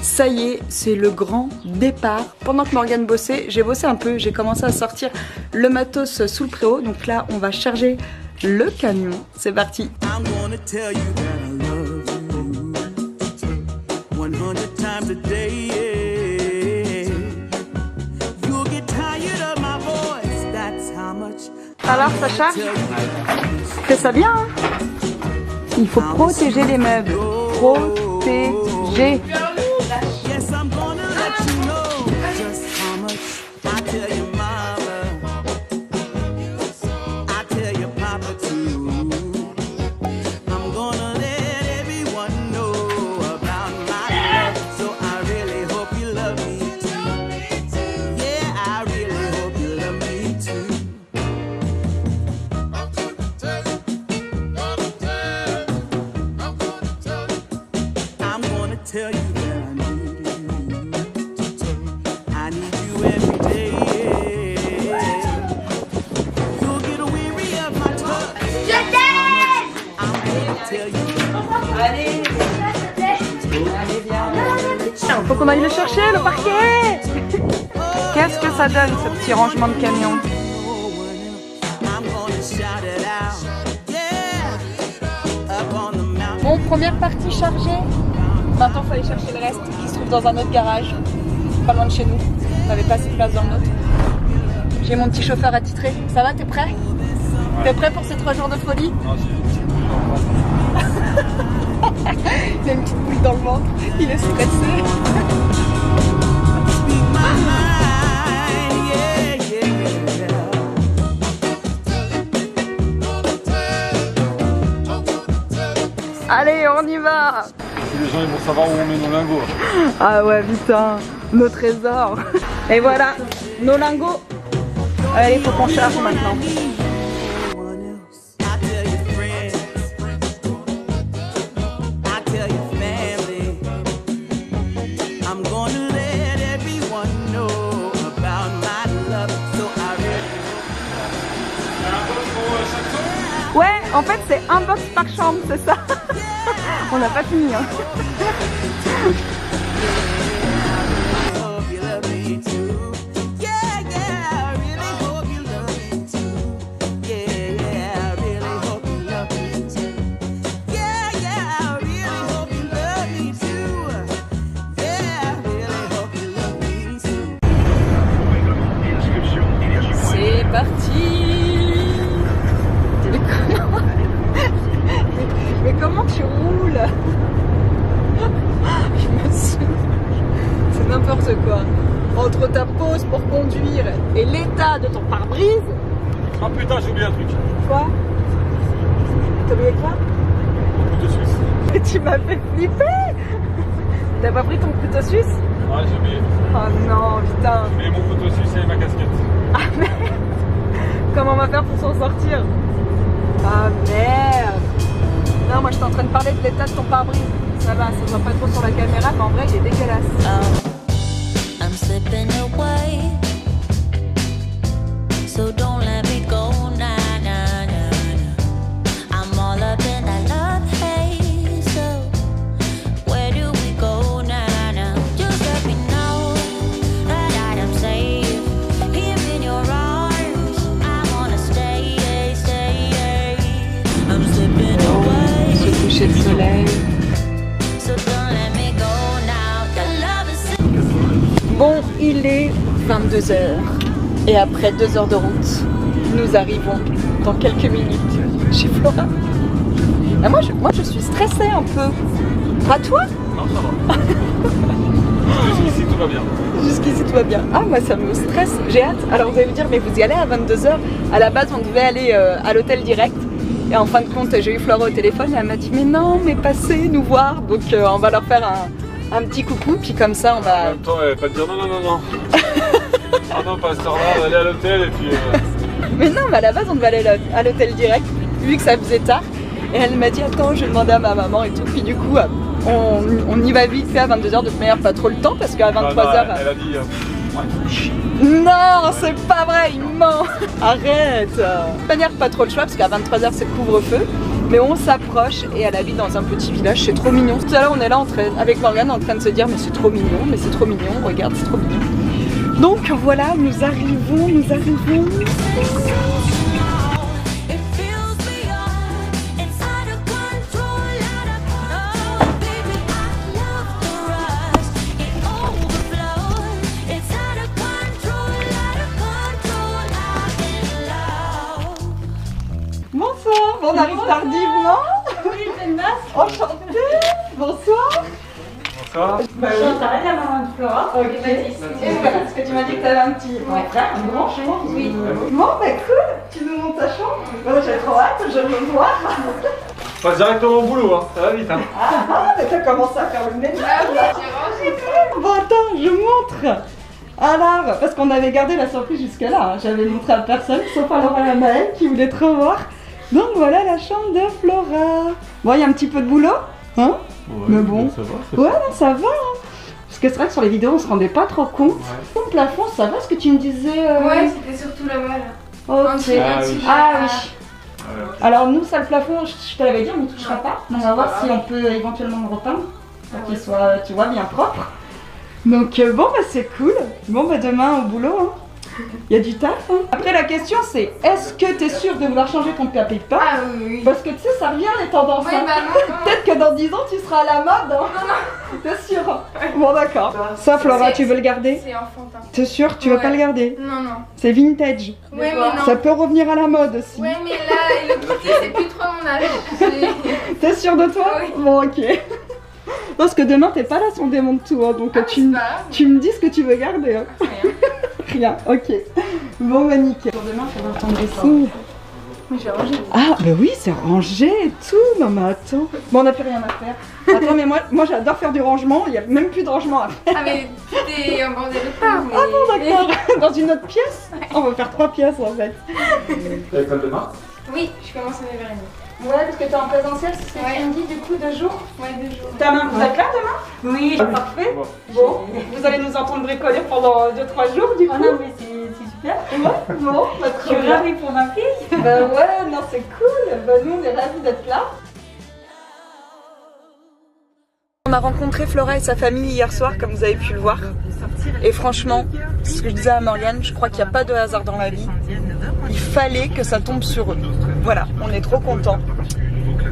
Ça y est, c'est le grand départ. Pendant que Morgane bossait, j'ai bossé un peu, j'ai commencé à sortir le matos sous le préau. Donc là, on va charger le camion. C'est parti. Alors, ça charge? Fais ça bien, hein? Il faut protéger les meubles. Protéger. Faut qu'on aille le chercher, le parquet. Qu'est-ce que ça donne, ce petit rangement de camion? Bon, première partie chargée. Maintenant, il faut aller chercher le reste qui se trouve dans un autre garage, pas loin de chez nous. On n'avait pas assez de place dans le nôtre. J'ai mon petit chauffeur attitré. Ça va, t'es prêt? T'es prêt pour ces 3 jours de folie? Non, il a une petite boule dans le ventre, il est stressé. Allez, on y va. Les gens ils vont savoir où on met nos lingots. Ah ouais, putain, nos trésors. Et voilà, nos lingots. Allez, il faut qu'on charge maintenant. Ouais, en fait c'est un box par chambre, c'est ça. On n'a pas fini, hein. C'est parti. Mais comment tu roules? Je me suis... C'est n'importe quoi. Entre ta pause pour conduire et l'état de ton pare-brise. Ah putain, j'ai oublié un truc. Quoi? T'as oublié quoi? Mon couteau suisse. Mais tu m'as fait flipper. T'as pas pris ton couteau suisse? Ouais, j'ai oublié. Oh non, putain. J'ai oublié mon couteau suisse et ma casquette. Ah merde. Comment on va faire pour s'en sortir? Ah merde. Non, moi je suis en train de parler de l'état de ton pare-brise. Ça va, ça se voit pas trop sur la caméra, mais en vrai il est dégueulasse. I'm slipping away. So don't let me go, nah, nah, nah. I'm all up in that love haze. So where do we go now, now? Just let me know that I am safe here in your arms. I wanna stay, stay. I'm slipping away. Ce coucher de soleil. Bon, il est 22h et après 2 heures de route, nous arrivons dans quelques minutes chez Flora. Et moi, je suis stressée un peu. Pas toi? Non, ça va. Jusqu'ici tout va bien. Jusqu'ici tout va bien. Ah, moi ça me stresse, j'ai hâte. Alors vous allez me dire, mais vous y allez à 22h? À la base, on devait aller à l'hôtel direct. Et en fin de compte, j'ai eu Flora au téléphone et elle m'a dit, mais non, mais passez nous voir. Donc on va leur faire un petit coucou, puis comme ça on va... En même temps, elle va pas te dire non, non, non, non. Ah non, pas à cette heure-là, on va aller à l'hôtel et puis... Mais non, mais à la base on devait aller à l'hôtel direct, vu que ça faisait tard. Et elle m'a dit, attends, je vais demander à ma maman et tout. Puis du coup, on y va vite fait à 22h, de toute manière pas trop le temps, parce qu'à 23h... Elle a dit... Non, c'est pas vrai, il ment. Arrête. De toute manière, pas trop le choix, parce qu'à 23h c'est le couvre-feu. Mais on s'approche et elle habite dans un petit village, c'est trop mignon. Tout à l'heure on est là avec Morgane en train de se dire mais c'est trop mignon, regarde c'est trop mignon. Donc voilà, nous arrivons. It fills me up, it's out of control, out of control. Baby, I love the rush, it overflows. It's out of control, I'm in love. Bonsoir, on arrive tardivement. Oui, c'est une masque. Enchantée. Bonsoir. Bonsoir. Bah oui. T'arrêtes la maman de Flora. Ok. Et Baptiste. Et voilà, parce que tu m'as dit que t'avais un petit frère, un grand champ. Oui. Bon, bah cool. Tu nous montres ta chambre. Moi j'ai trop hâte, je veux le voir. On passe directement au boulot, hein. Ça va vite, hein. Ah, mais t'as commencé à faire le ménage là. Bon, attends, je montre. Alors, parce qu'on avait gardé la surprise jusque-là, hein. J'avais montré à personne, sauf à Laura et à Maëlle qui voulaient te revoir. Donc voilà la chambre de Flora. Bon, il y a un petit peu de boulot, hein? Ouais, mais bon. Ça va, Ouais, non, ça va. Hein. Parce que c'est vrai que sur les vidéos, on se rendait pas trop compte. Ouais. Le plafond, ça va ce que tu me disais Ouais, c'était surtout là-bas là. Ok. Ah oui. Ah oui. Ouais, ok. Alors nous, ça le plafond, je te l'avais dit, on ne touchera pas. On va voir si on peut éventuellement le repeindre. Pour qu'il soit, tu vois, bien propre. Donc bon, bah c'est cool. Bon, bah demain au boulot, hein. Il y a du taf. Hein. Après, la question c'est, est-ce que tu es sûr de vouloir changer ton papier peint? Ah oui, oui. Parce que tu sais, ça revient les tendances. Ouais, Hein. bah non. Peut-être que dans 10 ans, tu seras à la mode. Hein. T'es sûr? Bon, d'accord. Ça, Flora, C'est- tu veux le garder? C'est enfantin. T'es sûr? Tu veux Ouais. pas le garder? Non, non. C'est vintage. Ouais, mais non. Ça peut revenir à la mode aussi. Ouais, mais là, le petit, c'est plus trop mon âge. J'ai- T'es sûr de toi? Oui. Bon, ok. Parce que demain, t'es pas là si on démonte tout. Hein, donc Ah, tu, c'est pas grave. tu me dis ce que tu veux garder. Hein. Rien. Rien, ok. Bon, bah nickel. Pour demain, faut voir ton dressing. Mais j'ai rangé. Ah, bah oui, c'est rangé et tout. Non, mais attends. Bon, on n'a plus rien à faire. Attends, mais moi j'adore faire du rangement. Il n'y a même plus de rangement à faire. Ah, mais tout est embordé de part. Mais... Ah bon, d'accord. Dans une autre pièce? On va faire 3 pièces en fait. T'as l'école demain? Oui, je commence à 9h30. Ouais, parce que t'es en présentiel, c'est ce que Ouais. tu me dis du coup 2 jours. Ouais, 2 jours. Vous êtes là demain? Oui, parfait. Bon. Bon, vous allez nous entendre bricoler pendant 2-3 jours du coup. Oh non, mais c'est super. Ouais, bon, bah, Je très suis bien. ravie pour ma fille. Bah ouais, non, c'est cool. Bah nous, on est ravis d'être là. On a rencontré Flora et sa famille hier soir, comme vous avez pu le voir. Et franchement, c'est ce que je disais à Morgane, je crois qu'il n'y a pas de hasard dans la vie. Il fallait que ça tombe sur eux. Voilà, on est trop contents.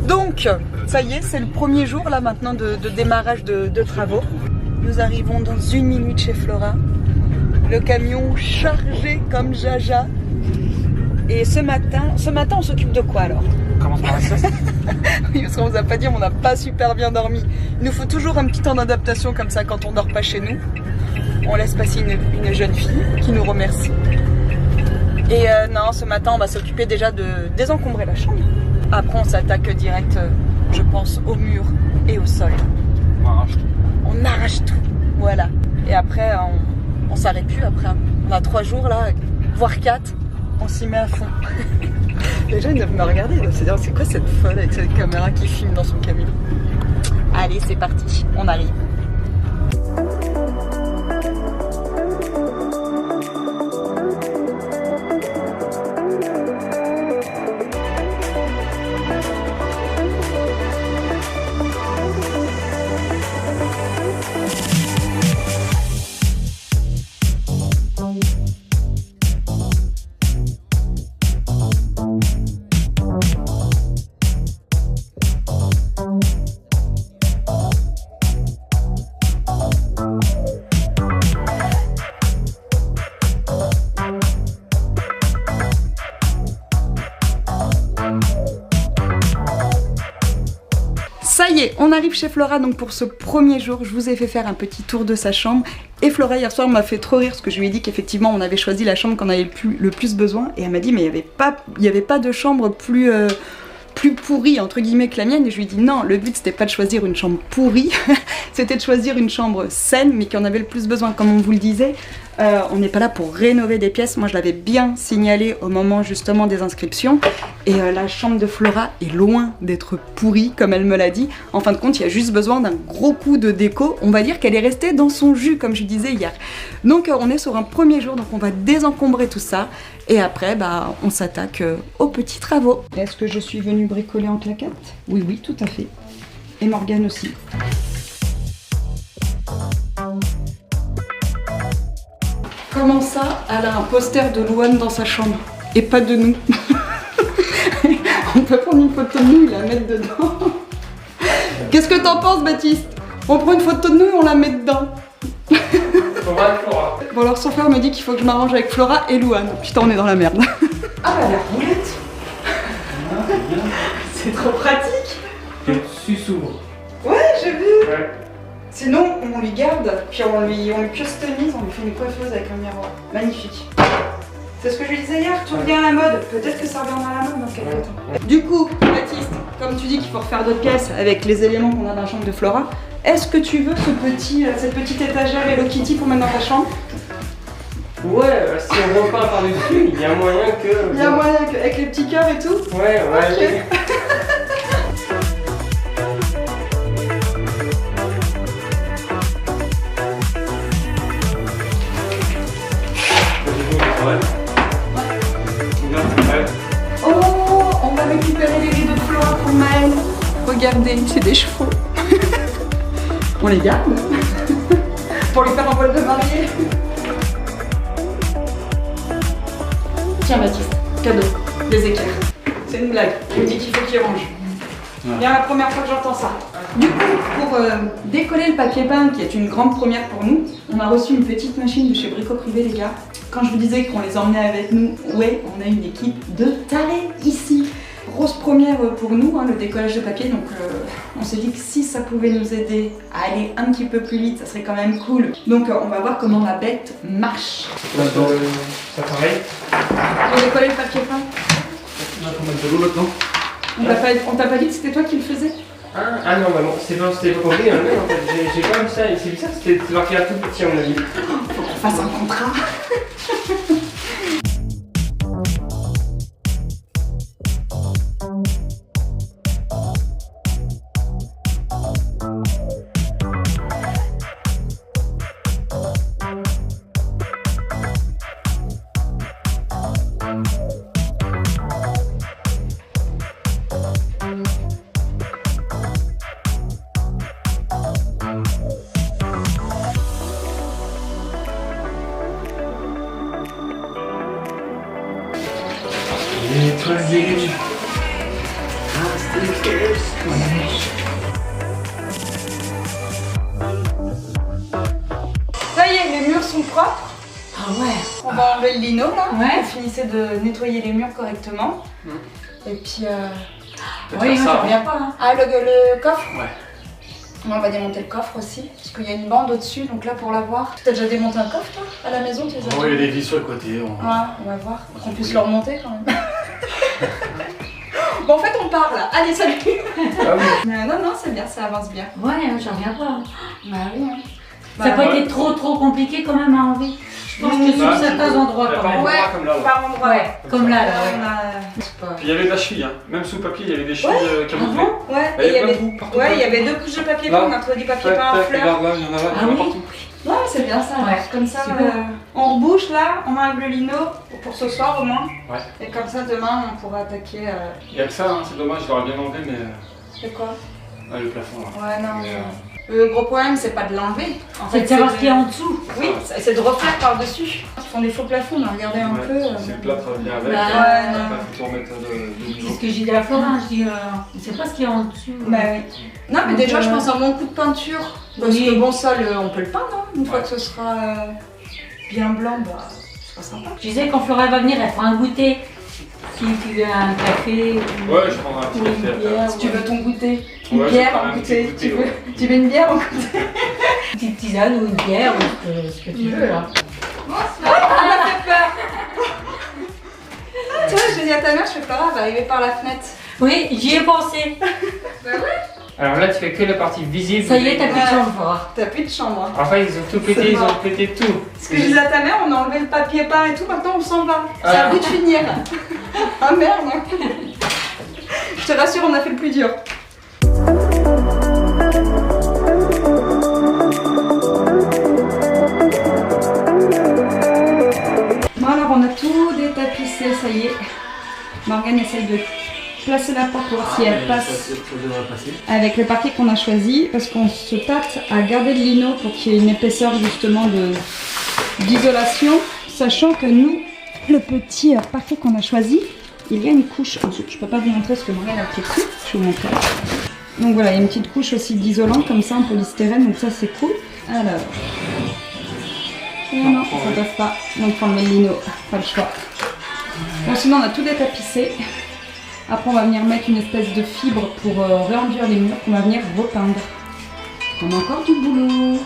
Donc, ça y est, c'est le premier jour là maintenant de démarrage de travaux. Nous arrivons dans 1 minute chez Flora. Le camion chargé comme Jaja. Et ce matin, on s'occupe de quoi alors? On commence par la sieste. Oui, parce qu'on vous a pas dit, on n'a pas super bien dormi. Il nous faut toujours un petit temps d'adaptation comme ça quand on dort pas chez nous. On laisse passer une jeune fille qui nous remercie. Et non, ce matin, on va s'occuper déjà de désencombrer la chambre. Après, on s'attaque direct, je pense, au mur et au sol. On arrache tout. On arrache tout, voilà. Et après, on s'arrête plus. Après, on a 3 jours là, voire 4. On s'y met à fond. Les gens ils doivent me regarder, ils doivent se dire c'est quoi cette folle avec cette caméra qui filme dans son camion. Allez, c'est parti, on arrive. Ça y est, on arrive chez Flora donc pour ce premier jour. Je vous ai fait faire un petit tour de sa chambre. Et Flora hier soir m'a fait trop rire parce que je lui ai dit qu'effectivement on avait choisi la chambre qu'on avait le plus besoin. Et elle m'a dit mais il n'y avait pas de chambre plus pourrie entre guillemets que la mienne. Et je lui ai dit non, le but c'était pas de choisir une chambre pourrie, c'était de choisir une chambre saine mais qui en avait le plus besoin. Comme on vous le disait, On n'est pas là pour rénover des pièces. Moi, je l'avais bien signalé au moment justement des inscriptions. Et la chambre de Flora est loin d'être pourrie, comme elle me l'a dit. En fin de compte, il y a juste besoin d'un gros coup de déco. On va dire qu'elle est restée dans son jus, comme je disais hier. Donc, on est sur un premier jour, donc on va désencombrer tout ça. Et après, bah, on s'attaque aux petits travaux. Est-ce que je suis venue bricoler en claquette? Oui, oui, tout à fait. Et Morgane aussi. Comment ça, elle a un poster de Louane dans sa chambre et pas de nous? On peut prendre une photo de nous et la mettre dedans. Qu'est-ce que t'en penses, Baptiste? On prend une photo de nous et on la met dedans. Flora. Bon alors son frère me dit qu'il faut que je m'arrange avec Flora et Louane. Putain, on est dans la merde. Ah bah la roulette. C'est trop pratique. Le dessus s'ouvre. Ouais, j'ai vu. Ouais. Sinon, on lui garde, puis on lui customise, on lui fait une coiffeuse avec un miroir. Magnifique. C'est ce que je lui disais hier, tout revient à la mode. Peut-être que ça reviendra à la mode dans quelques temps. Du coup, Baptiste, comme tu dis qu'il faut refaire d'autres pièces avec les éléments qu'on a dans la chambre de Flora, est-ce que tu veux cette petite étagère Hello Kitty pour mettre dans ta chambre? Ouais, si on repeint par-dessus, il y a moyen que... Il y a moyen avec les petits cœurs et tout? Ouais, ouais. Ok. Oh, on va récupérer les rideaux de Flora pour Maëlle. Regardez, c'est des chevaux. On les garde pour lui faire un vol de mariée. Tiens Baptiste, cadeau, des équerres. C'est une blague, il me dit qu'il faut qu'il range. Bien la première fois que j'entends ça. Du coup, pour décoller le papier peint, qui est une grande première pour nous, on a reçu une petite machine de chez Brico Privé, les gars. Quand je vous disais qu'on les emmenait avec nous, ouais, on a une équipe de tarés ici. Grosse première pour nous, hein, le décollage de papier, donc on s'est dit que si ça pouvait nous aider à aller un petit peu plus vite, ça serait quand même cool. Donc on va voir comment la bête marche. Ça pareil. Pour décoller le papier peint, On va mettre de l'eau maintenant. on t'a pas dit que c'était toi qui le faisais? Ah non, bah bon, c'était pas compris, hein, mais en fait, j'ai pas vu ça, c'est bizarre, c'était marqué un tout petit à mon avis. Faut qu'on fasse un contrat. Nettoyer. Ça y est, les murs sont propres. Ah ouais. On va enlever le lino là. Ouais. Vous finissez de nettoyer les murs correctement. Et puis Oui, ça, moi hein. je reviens pas. Hein. Ah le coffre. Ouais. On va démonter le coffre aussi, parce qu'il y a une bande au-dessus, donc là pour l'avoir. Tu as déjà démonté un coffre toi à la maison, tu les as Oh, il y a des vis sur le côté. Ouais, on va voir. Qu'on puisse le remonter quand même. Bon en fait on part là. Allez salut. Ah oui. Non non c'est bien, ça avance bien. Ouais, je reviens pas. Bah oui. Hein. Ça n'a pas été trop compliqué quand même à enlever. Je pense que sur Bah, certains endroits quand même. Ouais, comme là. par endroit. Ouais, comme là. Là, Ouais. on a... Puis il y avait de la cheville, hein. Même sous le papier, il y avait des chevilles camouflées. Ouais, Bah, et il y avait, plein de partout, ouais, il y partout. avait 2 couches de papier Là. peint, on a trouvé du papier Tac, peint en tac, fleurs. regarde là, il y en a là, Ah il y en a oui. partout. Ouais, c'est bien ça. Ouais, Comme ça, super. on rebouche là, on enlève le lino pour ce soir au moins. Ouais. Et comme ça, demain, on pourra attaquer. Il y a que ça, hein. C'est dommage, je l'aurais bien enlevé, mais. C'est quoi? Le plafond là. Ouais, non. Mais, Le gros problème, c'est pas de l'enlever. En C'est de savoir ce qu'il y a de- en dessous. Oui, c'est de refaire par-dessus. Ils font des faux plafonds, on a regardé un ouais, peu. Si le plâtre vient avec, Bah, ouais, non. il faut tout remettre de C'est niveau. ce que j'ai dit à Florent. Je dis, on sait pas ce qu'il y a en dessous. Bah oui. Non, mais Donc, déjà, je pense à un bon coup de peinture. Parce oui. que bon, ça, on peut le peindre. Hein. Une fois Ouais. que ce sera bien blanc, bah, ce sera sympa. Je disais quand Flora va venir, elle fera un goûter. Si tu veux un café ou, Ouais, je prendrai un petit ou une café après. bière. Si tu veux ton goûter, une Ouais, je bière prends en un goûter. petit Tu goûter, veux, tu veux une bière en goûter? Une petite tisane ou une bière ou ce que tu veux. Là. Oh, ça m'a fait peur. Tu vois, j'ai dit à ta mère, je fais Flora, elle va arriver par la fenêtre. Oui, j'y ai pensé. Bah ouais. Alors là, tu fais que la partie visible. Ça y est, t'as plus de chambre, Flora. T'as plus de chambre. En fait, ils ont tout pété, ils ont pété tout. Ce que je disais à ta mère, on a enlevé le papier peint et tout, maintenant on s'en va. C'est Ah. à bout de finir. Ah merde. Je te rassure, on a fait le plus dur. Bon alors on a tout détapissé, ça y est. Morgane essaye de placer la porte pour voir si elle passe avec le parquet qu'on a choisi, parce qu'on se tâte à garder de lino pour qu'il y ait une épaisseur justement d'isolation, sachant que nous, le petit parquet qu'on a choisi, il y a une couche en dessous. Je peux pas vous montrer ce que Morgane a pris dessus, je vais vous montrer. Donc voilà, il y a une petite couche aussi d'isolant comme ça en polystyrène, donc ça c'est cool. Alors, et non, ça passe pas, donc faut enlever le lino, pas le choix. Bon, sinon on a tout détapissé. Après on va venir mettre une espèce de fibre pour réenduire les murs qu'on va venir repeindre. On a encore du boulot.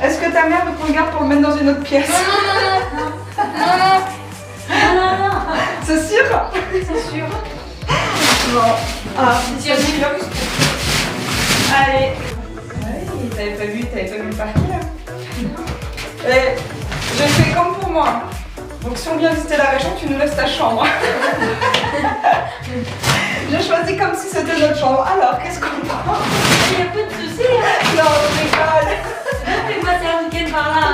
Est-ce que ta mère veut qu'on le garde pour le mettre dans une autre pièce? Non. C'est sûr? C'est sûr. Bon. Ah, Si on est plus. allez. Oui, t'avais pas vu le parquet là? Et je fais comme pour moi. Donc si on vient visiter la région, tu nous laisses ta chambre. J'ai choisi comme si c'était notre chambre. Alors, qu'est-ce qu'on prend? Il n'y a pas de soucis, hein. Non, on rigole. Fais-moi faire un week-end par là.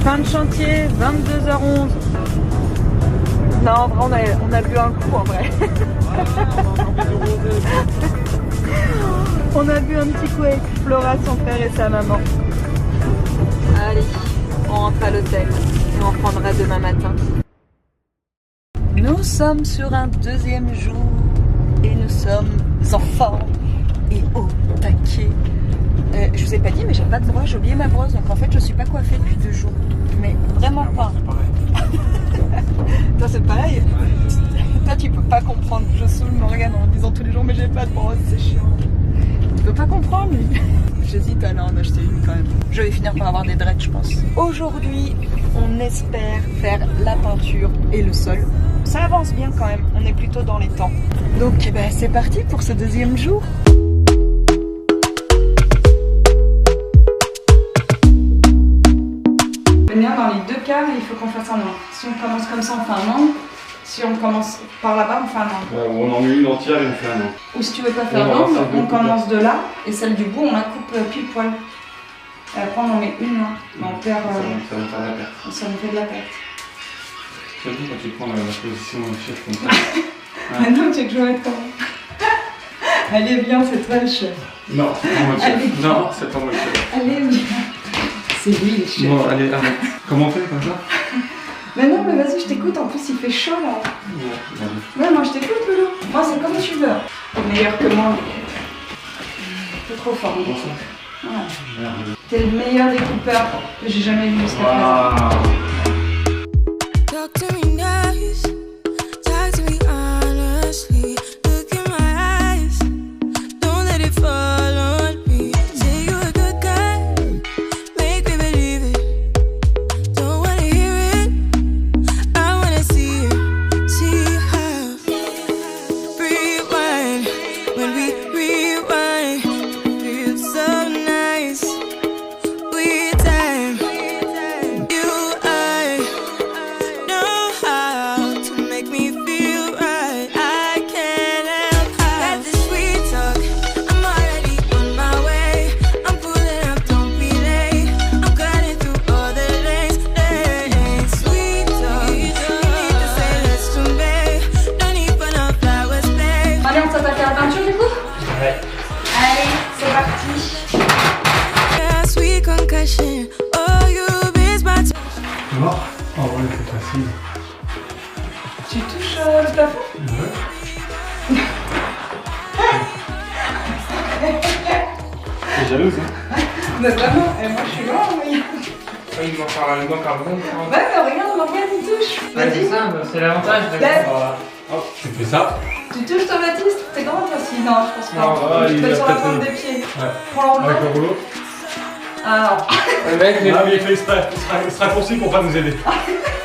Fin de chantier, 22h11. Non, en vrai, on a bu un coup en vrai. On a bu un petit coup avec Flora, son père et sa maman. Allez, on rentre à l'hôtel et on reprendra demain matin. Nous sommes sur un deuxième jour et nous sommes en forme et au taquet. Je vous ai pas dit, mais j'ai pas de brosse, j'ai oublié ma brosse, donc en fait je suis pas coiffée depuis 2 jours. Mais vraiment pas. Toi c'est pareil. Toi tu peux pas comprendre. Je saoule Morgane en disant tous les jours mais j'ai pas de brosse, c'est chiant. Tu peux pas comprendre lui. J'hésite à aller en acheter une quand même. Je vais finir par avoir des dreads je pense. Aujourd'hui on espère faire la peinture et le sol. Ça avance bien quand même, on est plutôt dans les temps. Donc c'est parti pour ce deuxième jour. Dans les deux cas, il faut qu'on fasse un angle. Si on commence comme ça, on fait un angle. Si on commence par là-bas, on fait un angle. On en met une entière et on fait un angle. Ou si tu veux pas faire l'angle, on commence de là et celle du bout, on la coupe pile poil. Et après, on en met une là. On perd. Ça va faire la perte. Ça nous fait de la perte. Surtout quand tu prends la position chef comme ça. Maintenant, tu veux que je mette comment? Allez, viens, c'est toi le chef. Non, c'est pas moi le chef. Non, c'est pas moi le chef. Allez, viens. C'est lui le chef. Bon, allez, arrête. Comment on fait comme ça? Mais non, mais vas-y, je t'écoute. En plus, il fait chaud là. Ouais, moi je t'écoute, Loulou. Moi, c'est comme tu veux. T'es meilleur que moi. T'es trop fort. Ouais. T'es le meilleur découpeur que j'ai jamais vu jusqu'à présent. Talk to me nice, talk to me honestly. Look in my eyes, don't let it fall on me. Say you're a good guy, make me believe it. Don't wanna hear it, I wanna see it. See how rewind, when we rewind, feels so nice. We time, you I know how to make me feel right. I can't help how got this sweet talk. I'm already on my way. I'm pulling up, don't be late. I'm cutting through all the lanes. Sweet talk. You need to say let's do babe. No need for no flowers, babe. Allez, on s'attaque à la peinture du coup? Ouais. Allez, c'est parti. Yeah, sweet concussion. Oh, you miss my time. Tu vois? Oh ouais, c'est facile. Tu touches le plafond? T'es jalouse, hein? Mais vraiment, et moi je suis loin, oui. Il manque un bon. Ouais, mais regarde, Morgane, il touche. Ouais, c'est Vas-y. ça, c'est l'avantage de Laisse. Oh, tu fais ça? Tu touches toi, Baptiste? T'es grand toi aussi? Non, je pense pas. Non, Tu il te mets a sur la peut-être pointe une- des pieds. Ouais. Prends le Avec rouleau. le rouleau? Ah non. Le mec, Ah, mais il fait exprès. Il sera raccourci pour pas nous aider.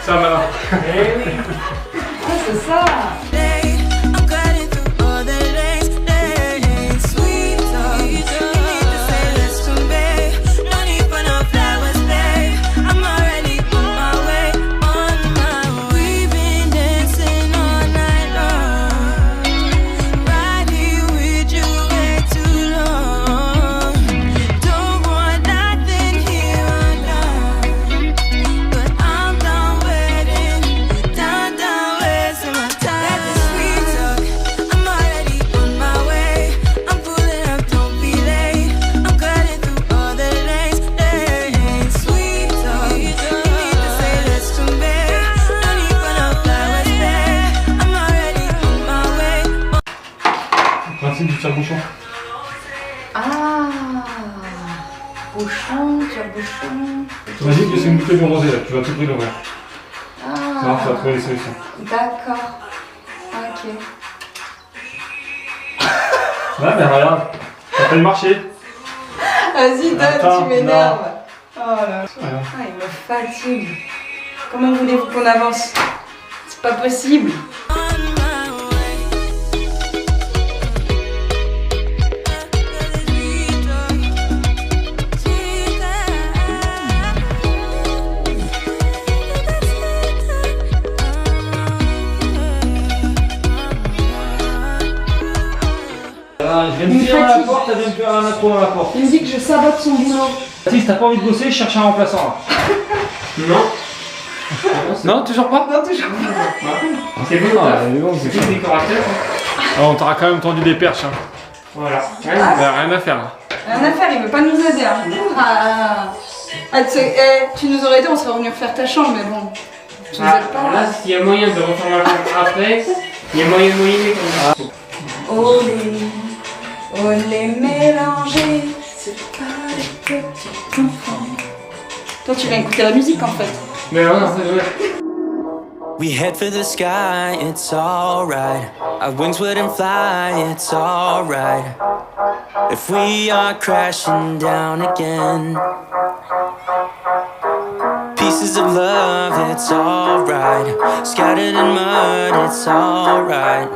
C'est un malin. Eh oui. Ah, c'est ça. I'm cutting through all the lanes. Sweet talk. You need to say let's do babe. No need for no flowers, babe. I'm already on my way, on my way. We've been dancing all night long. Right here with you way too long. Don't want nothing here or now. But I'm done waiting, done wasting my time. Got this sweet talk, I'm already on my way. I'm pulling up, don't be late. I'm cutting through all the lanes. Sweet talk, you need to say let's do babe. No need for no flowers, babe. I'm already on my way. Principe du tire-bouchon. Ah. Bouchon, tire-bouchon. Imagine que c'est une bouteille de rosé là, tu vas tout prix l'ouvrir. Ça va, tu vas Ah. trouver les solutions. D'accord. Ok. Ouais, mais regarde, ça fait le marché. Vas-y, donne, Attends, tu m'énerves. Oh là. Rien. Ah, il me fatigue. Comment voulez-vous qu'on avance? C'est pas possible. On my way. Je viens de tirer à la porte, elle vient de faire un accro dans la porte. Il me dit que je sabote son boulot. Baptiste, t'as pas envie de bosser, je cherche un remplaçant là. Non. Non, toujours pas? Non, toujours pas. C'est bon, c'est tout décorateur. Ah, on t'aura quand même tendu des perches. Hein. Voilà. Il n'y a rien à faire là. Rien à faire, il veut pas nous aider. Hein. Ah, tu nous aurais dit, on serait revenu refaire ta chambre, mais bon. Tu nous aides pas. Là, s'il y a moyen de refaire ma chambre après, il y a moyen de moyenner comme ça. Oh les mélangés, c'est pas les petits enfants. Toi, tu viens écouter la musique en fait. Mais non, c'est vrai. We head for the sky, it's alright. Our wings wouldn't fly, it's alright. If we are crashing down again, pieces of love, it's alright. Scattered in mud, it's alright.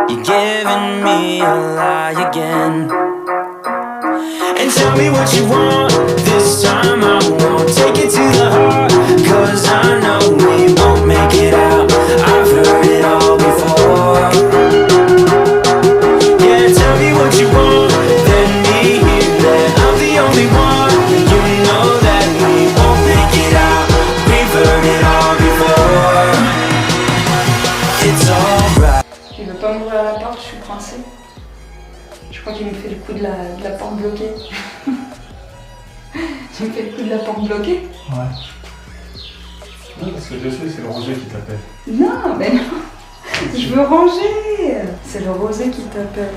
You're giving me a lie again. And tell me what you want, this time I won't take it to the heart. Cause I know we won't make it out, I've heard it all before. Yeah, tell me what you want, let me hear that I'm the only one. You know that we won't make it out, we've heard it all before. It's alright. Tu veux pas m'ouvrir la porte, je suis coincée. coup de la porte bloquée. Tu me fais le coup de la porte bloquée? Ouais. Non, parce que je sais, c'est le Rosé qui t'appelle. Non, mais non. Je veux ranger. C'est le Rosé qui t'appelle.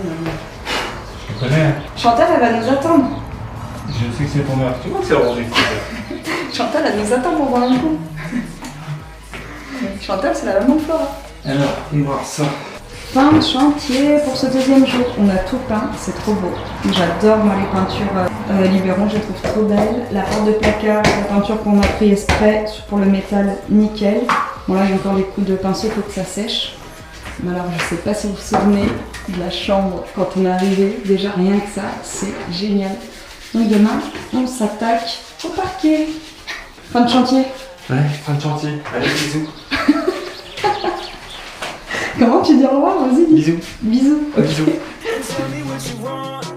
Je le connais. Chantal, elle va nous attendre. Je sais que c'est ton mère. Tu vois que c'est le Rosé qui t'appelle. Chantal, elle nous attend pour voir un coup. Chantal, c'est la maman de Flora. Alors, on va voir ça. Fin de chantier pour ce deuxième jour. On a tout peint, c'est trop beau. J'adore moi les peintures Libéron, je les trouve trop belles. La porte de placard, la peinture qu'on a pris exprès pour le métal, nickel. Bon là j'ai encore des coups de pinceau, faut que ça sèche. Mais alors je sais pas si vous vous souvenez de la chambre quand on est arrivé. Déjà rien que ça, c'est génial. Donc demain, on s'attaque au parquet. Fin de chantier. Ouais, fin de chantier. Allez, bisous. Comment tu dis au revoir? Vas-y, dis. Bisous. Bisous. Ok. Bisous. Tell me what you want.